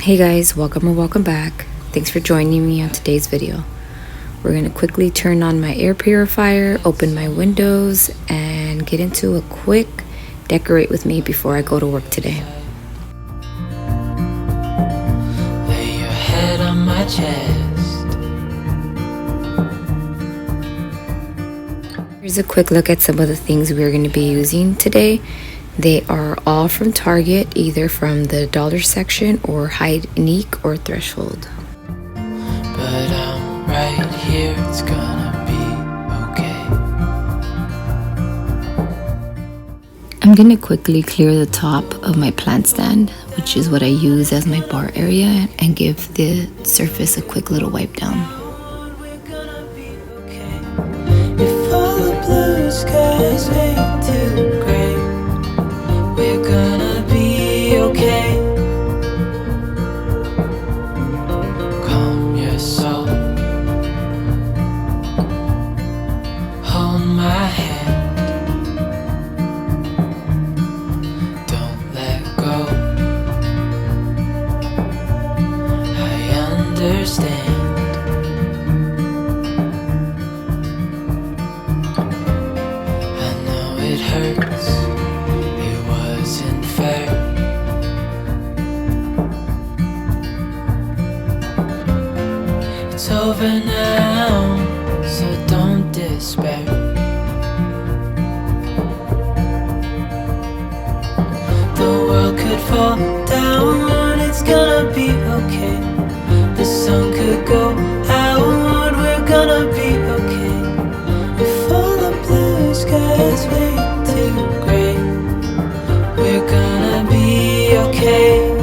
Hey guys, welcome or welcome back. Thanks for joining me on today's video. We're going to quickly turn on my air purifier, open my windows, and get into a quick decorate with me before I go to work today. Lay your head on my chest. Here's a quick look at some of the things we're going to be using today. They are all from Target, either from the dollar section or Hide Unique or Threshold. But I'm right here, it's gonna be okay. I'm going to quickly clear the top of my plant stand, which is what I use as my bar area, and give the surface a quick little wipe down. We're gonna be okay. If all the blue skies fade to gray, we're gonna be okay. Calm your soul. Hold my hand. Don't let go. I understand. I know it hurts. It wasn't fair. It's over now, so don't despair. The world could fall down, it's gonna be okay. The sun could go out, we're gonna be okay. If all the blue skies fade to gray, we're gonna be okay.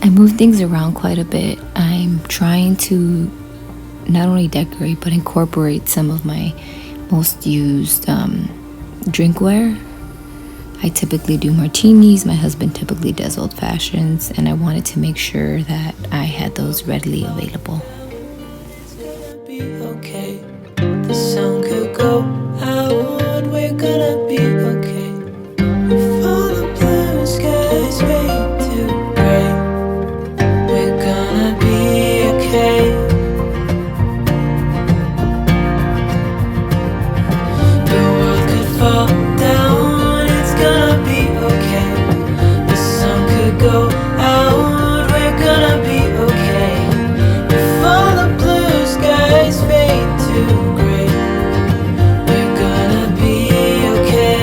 I move things around quite a bit. I'm trying to not only decorate but incorporate some of my most used drinkware. I typically do martinis, my husband typically does old fashions, and I wanted to make sure that I had those readily available. It's gonna be okay. The sun could go out, we're gonna be okay. If all the blue skies fade to gray, we're gonna be okay. The world could fall down, it's gonna be okay. The sun could go out, we're gonna be okay. If all the blue skies fade to gray, we're gonna be okay.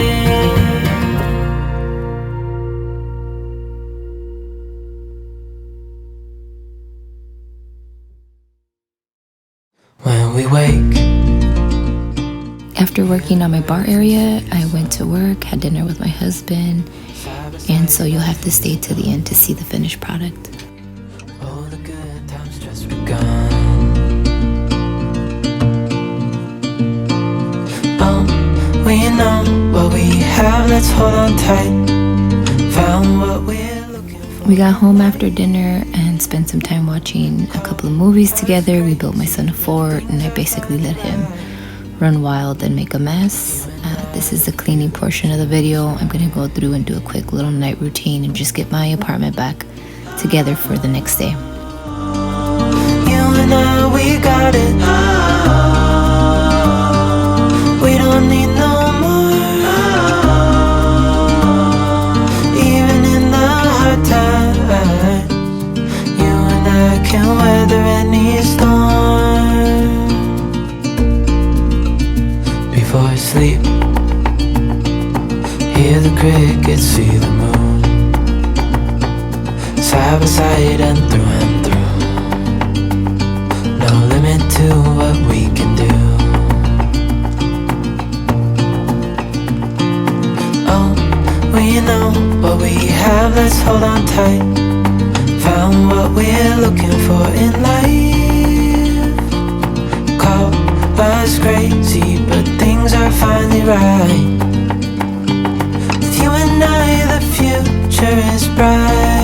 When we wake, After working on my bar area, I went to work, had dinner with my husband, and so you'll have to stay to the end to see the finished product. all the good times just begun. We know what we have, let's hold on tight. Found what we're looking for. We got home after dinner and spent some time watching a couple of movies together. We built my son a fort, and I basically let him run wild and make a mess. This is the cleaning portion of the video. I'm gonna go through and do a quick little night routine and just get my apartment back together for the next day. You and I, we got it. We don't need no more. Even in the hard times, you and I can weather any storm. Before I sleep, hear the crickets, see the moon, side by side and through. No limit to what we can do. Oh, we know what we have, let's hold on tight. Found what we're looking for in life. Call us crazy, but things are finally right. With you and I, the future is bright.